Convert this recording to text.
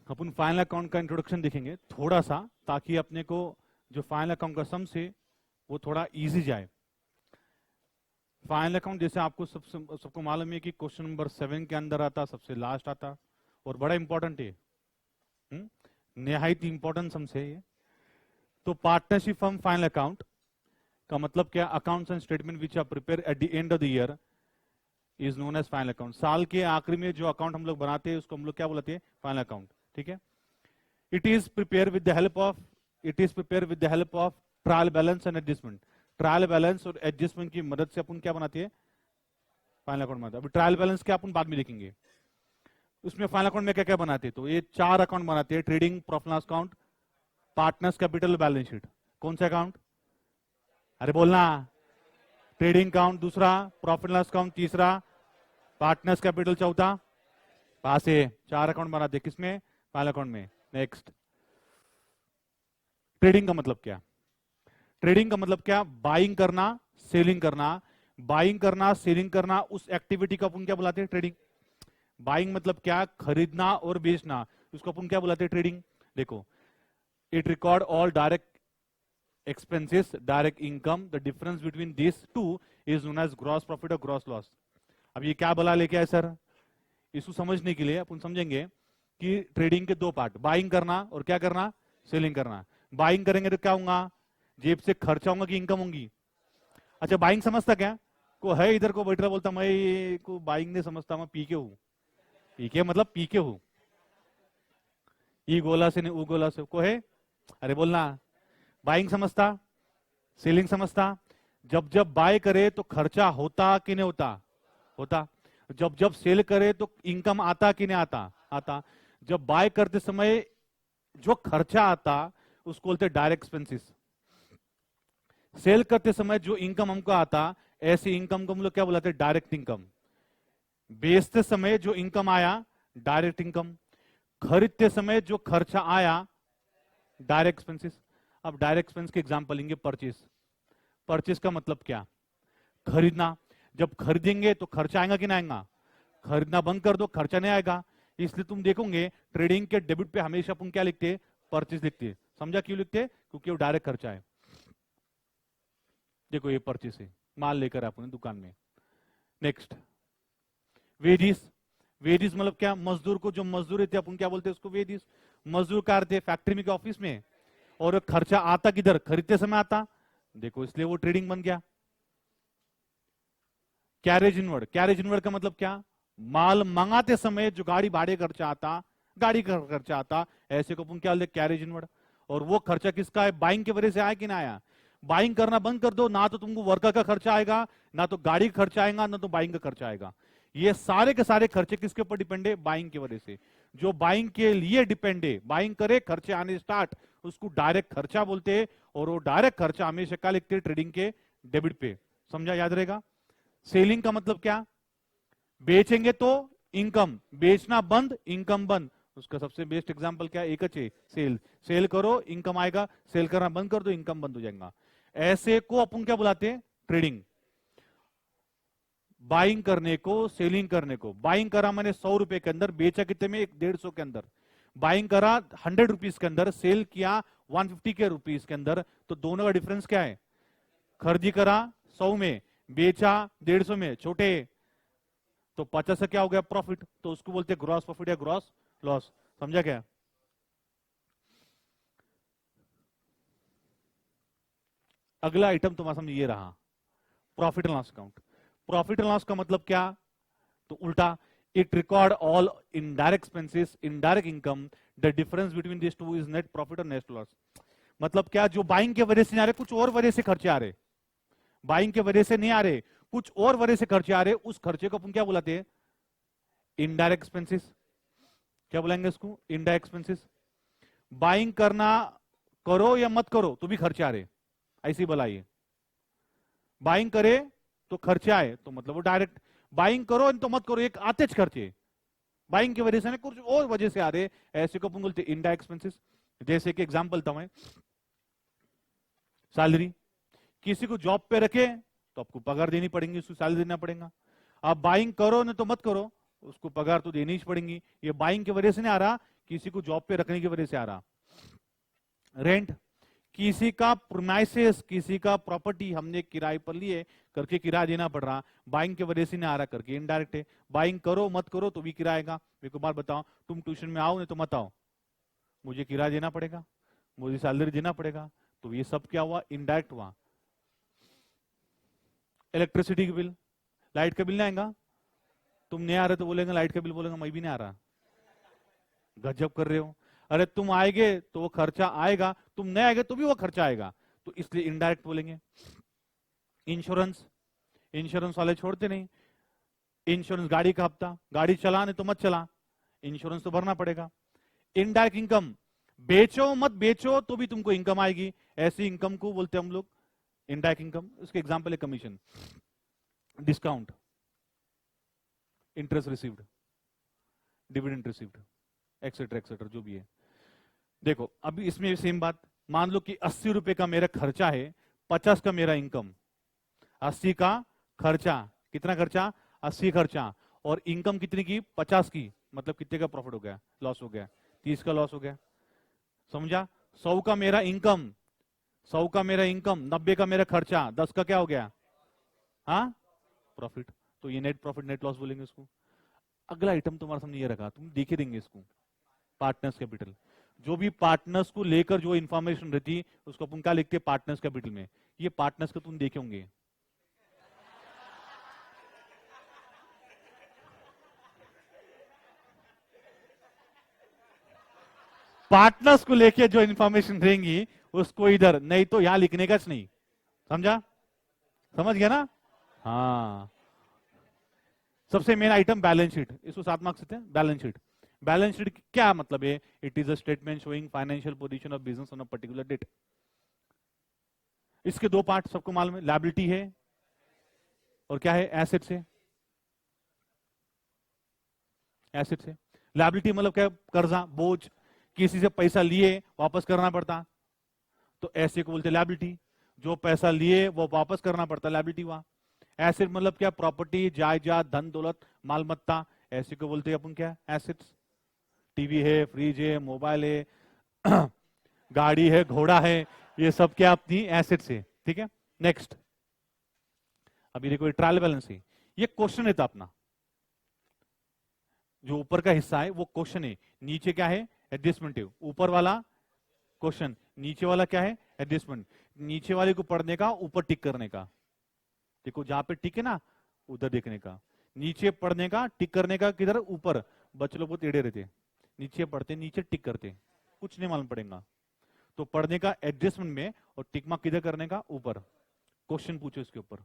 अपन final account का introduction देखेंगे थोड़ा सा, ताकि अपने को जो फाइनल अकाउंट का सम से वो थोड़ा इजी जाए। फाइनल अकाउंट जैसे आपको सबको मालूम है कि क्वेश्चन नंबर 7 के अंदर आता, सबसे लास्ट आता, और बड़ा इंपॉर्टेंट है, निहायत इंपॉर्टेंट सम से ये। तो पार्टनरशिप फर्म फाइनल अकाउंट का मतलब क्या? Accounts and statement which are prepare at the end of the year is known as final account. साल के आखिरी में जो अकाउंट हम लोग बनाते हैं उसको हम लोग क्या बोलते हैं? Final account. ठीक है। It is prepare with the help of trial balance and adjustment. Trial balance और एडजस्टमेंट की मदद से अपन क्या बनाते हैं? फाइनल अकाउंट बनाते हैं। अभी ट्रायल बैलेंस क्या अपन बाद में देखेंगे। उसमें फाइनल अकाउंट में क्या क्या बनाते हैं? तो ये 4 अकाउंट बनाते हैं: trading, profit loss account, partners capital, balance sheet. कौन सा अकाउंट? अरे बोलना। ट्रेडिंग अकाउंट दूसरा, प्रॉफिट लॉस अकाउंट तीसरा, पार्टनर्स कैपिटल चौथा। पास है। 4 अकाउंट बनाते हैं किसमें? फाइनल अकाउंट में। नेक्स्ट, ट्रेडिंग का मतलब क्या? ट्रेडिंग का मतलब क्या? बाइंग करना, सेलिंग करना। बाइंग करना, सेलिंग करना, उस एक्टिविटी को अपन क्या बुलाते हैं? ट्रेडिंग। बाइंग मतलब क्या? खरीदना और बेचना, उसको अपन क्या बुलाते हैं? ट्रेडिंग। देखो, it record all direct expenses, direct income, the difference between these two is known as gross profit or gross loss। अब ये क्या बला लेके आए सर? इसको समझने के लिए अपन समझेंगे कि ट्रेडिंग के 2 पार्ट, बाइंग करना और क्या करना? सेलिंग करना। बाइंग करेंगे तो क्या होगा? जेब से खर्चा होगा कि इनकम होगी? अच्छा, बाइंग समझता क्या? को है इधर को बैठ रहा, बोलता मैं को बाइंग नहीं समझता, मैं पी के हूं। पी के मतलब पी के हूं, ई गोला से नहीं ऊ गोला से को है। अरे बोलना। बाइंग समझता, सेलिंग समझता। जब जब बाय करे तो खर्चा होता कि नहीं होता? होता। जब जब सेल करे तो इनकम आता कि नहीं आता? आता। जब बाय करते समय जो खर्चा आता उसको बोलते डायरेक्ट एक्सपेंसेस। सेल करते समय जो इनकम हमको आता, ऐसी इनकम को हम लोग क्या बुलाते हैं? Direct income. बेचते समय जो इनकम आया, डायरेक्ट इनकम। खरीदते समय जो खर्चा आया, डायरेक्ट एक्सपेंसेस। अब डायरेक्ट एक्सपेंस के एग्जांपल लेंगे। परचेज। परचेज का मतलब क्या? खरीदना। जब खरीदेंगे तो खर्चा आएगा कि नहीं आएगा? खरीदना बंद कर दो, खर्चा नहीं आएगा। इसलिए तुम देखोगे ट्रेडिंग के डेबिट पे हमेशा अपन क्या लिखते हैं? परचेज लिखते हैं। समझा क्यों लिखते हैं? क्योंकि वो डायरेक्ट खर्चा है। देखो ये परचेज है, माल लेकर अपने दुकान में। Next, wages. वेजिस मतलब क्या? मजदूर को, जो मजदूर थे अपन क्या बोलते हैं उसको? वेजिस। मजदूर का अर्थ है फैक्ट्री में, ऑफिस में, और खर्चा आता किधर? खरीदते समय आता। देखो इसलिए वो ट्रेडिंग बन गया। Carriage inward. कैरेज इनवर्ड का मतलब क्या? माल मंगाते समय जो गाड़ी भाड़े खर्चा आता, गाड़ी का खर्चा आता, ऐसे को अपन क्या बोलते? Carriage inward. और वो खर्चा किसका है? बाइंग की वजह से आया कि ना आया? बाइंग करना बंद कर दो, ना तो तुमको वर्कर का खर्चा आएगा, ना तो गाड़ी का खर्चा आएगा, ना तो बाइंग का खर्चा आएगा। ये सारे के सारे खर्चे किसके ऊपर डिपेंड है? बाइंग की वजह से। जो बाइंग के लिए डिपेंड है, बाइंग करे खर्चे आने स्टार्ट, उसको डायरेक्ट खर्चा बोलते हैं। और वो डायरेक्ट खर्चा हमेशा क्या लिखते हैं? ट्रेडिंग के डेबिट पे। समझा? याद रहेगा। सेलिंग का मतलब क्या? बेचेंगे तो इनकम, बेचना बंद, इनकम बंद। उसका सबसे बेस्ट एग्जांपल क्या है? एक है सेल। सेल करो इनकम आएगा, सेल करना बंद कर दो इनकम बंद हो जाएगा। ऐसे को अपन क्या बुलाते हैं? ट्रेडिंग। बाइंग करने को, सेलिंग करने को। बाइंग करा मैंने 100 रुपए के अंदर, बेचा कितने में? 150 के अंदर। बाइंग करा 100 रुपीज के अंदर, सेल किया 150 के रुपीज के अंदर, तो दोनों का डिफरेंस क्या है? खरीदी करा 100 में, बेचा 150 में, छोटे, तो 50 से क्या हो गया? प्रॉफिट। तो उसको बोलते हैं ग्रॉस प्रॉफिट या ग्रॉस लॉस। समझा क्या? अगला आइटम तुम्हारा समझ ये रहा, profit and loss account. Profit and loss का मतलब क्या? तो उल्टा, it record all indirect expenses, indirect income, the difference between this two is net profit और नेट लॉस। मतलब क्या? जो बाइंग के वजह से नहीं आ रहे, कुछ और वजह से खर्चे आ रहे, बाइंग के वजह से नहीं आ रहे, कुछ और वजह से खर्चे आ रहे, उस खर्चे को अपन क्या बुलाते हैं? Indirect expenses. क्या बुलाएंगे इसको? Indirect expenses. बाइंग करना करो या मत करो तो भी खर्चे आ रहे, ऐसी बुलाइए। बाइंग करे तो खर्चे आए तो मतलब वो डायरेक्ट। बाइंग करो तो मत करो, एक आते खर्चे, बाइंग की वजह से ना कुछ और वजह से आ रहे, ऐसे को अपन बोलते इनडायरेक्ट एक्सपेंसेस। जैसे कि एग्जांपल था मैं, सैलरी। किसी को जॉब पे रखे तो आपको पगार देनी पड़ेगी, उसको सैलरी देना पड़ेगा। आप बाइंग करो ना तो मत करो, उसको पगार तो देनी ही पड़ेगी। ये बाइंग की वजह से नहीं आ रहा, किसी को जॉब पे रखने की वजह से आ रहा। रेंट, किसी का प्रीमाइसेस, किसी का प्रॉपर्टी हमने किराए पर लिए करके किराया देना पड़ रहा, बाइंग की वजह से नहीं आ रहा करके इनडायरेक्ट है। बाइंग करो मत करो तो भी किराया आएगा। मेरे को बात बताओ, तुम ट्यूशन में आओ नहीं तो मत आओ, मुझे किराया देना पड़ेगा, मुझे सैलरी देना पड़ेगा, तो ये सब क्या हुआ, इनडायरेक्ट हुआ। इलेक्ट्रिसिटी का बिल, लाइट का बिल नहीं आएगा, तुम नहीं आ रहे तो बोलेंगे लाइट का बिल, बोलेगा मैं भी नहीं आ रहा, गजब कर रहे हो। अरे तुम आएंगे तो वो खर्चा आएगा, तुम नहीं आएंगे तो भी वो खर्चा आएगा, तो इसलिए इनडायरेक्ट बोलेंगे। इंश्योरेंस, इंश्योरेंस वाले छोड़ते नहीं, इंश्योरेंस गाड़ी का हफ्ता, गाड़ी चला नहीं तो मत चला, इंश्योरेंस तो भरना पड़ेगा। इनडायरेक्ट इनकम, बेचो मत बेचो तो भी तुमको इनकम आएगी, ऐसी इनकम को बोलते हैं हम लोग इनडायरेक्ट इनकम। उसके एग्जांपल है commission, discount, interest received, dividend received, etcetera etcetera जो भी है। देखो अभी इसमें सेम बात, मान लो कि 80 रुपए का मेरा खर्चा है, 50 का मेरा इनकम। 80 का खर्चा, कितना खर्चा, 80 खर्चा, और इनकम कितनी की, 50 की, मतलब कितने का प्रॉफिट हो गया, लॉस हो गया, 30 का लॉस हो गया। समझा, 100 का मेरा इनकम, 100 का मेरा इनकम, 90 का मेरा खर्चा, 10 का क्या हो गया, हाँ प्रॉफिट। तो ये नेट प्रॉफिट नेट लॉस बोलेंगे इसको। अगला आइटम तुम्हारे सामने ये रखा, तुम देखे देंगे इसको, पार्टनर्स कैपिटल। जो भी पार्टनर्स को लेकर जो इंफॉर्मेशन रहती उसको अपन क्या लिखते हैं, पार्टनर्स कैपिटल में। ये पार्टनर्स को तुम देखे होंगे, पार्टनर्स को लेके जो इंफॉर्मेशन रहेंगी उसको इधर, नहीं तो यहां लिखने का नहीं। समझा, समझ गया ना। हाँ, सबसे मेन आइटम बैलेंस शीट, इसको 7 मार्क्स देते हैं। बैलेंस शीट, बैलेंस शीट क्या मतलब है, it is a statement showing financial position of business on a particular date. इसके दो पार्ट सबको मालूम है, लायबिलिटी है और क्या है, एसेट्स है। एसेट्स है, लायबिलिटी मतलब क्या, कर्जा, बोझ, किसी से पैसा लिए वापस करना पड़ता, तो ऐसे को बोलते लायबिलिटी। जो पैसा लिए वो वापस करना पड़ता, लायबिलिटी हुआ। एसेट मतलब क्या, प्रॉपर्टी, जायदाद, धन दौलत, मालमत्ता, ऐसे को बोलते हैं अपन क्या, एसेट्स। टीवी है, फ्रिज है, मोबाइल है, गाड़ी है, घोड़ा है, ये सब क्या अपनी एसेट्स है। ठीक है, नेक्स्ट। अभी देखो ट्रायल बैलेंस है, ये क्वेश्चन है था अपना, जो ऊपर का हिस्सा है वो क्वेश्चन है, नीचे क्या है, एडजस्टमेंट है। ऊपर वाला क्वेश्चन, नीचे वाला क्या है, एडजस्टमेंट। नीचे वाले को पढ़ने का, ऊपर टिक करने का। देखो जहां पे टिक है ना उधर देखने का, नीचे पढ़ने का, टिक करने का किधर, ऊपर। बच्चे लोग बहुत टेढ़े रहते, नीचे पढ़ते नीचे टिक करते, कुछ नहीं मालूम पड़ेगा। तो पढ़ने का एडजस्टमेंट में, और टिक मार्क किधर करने का, ऊपर। क्वेश्चन पूछो इसके ऊपर।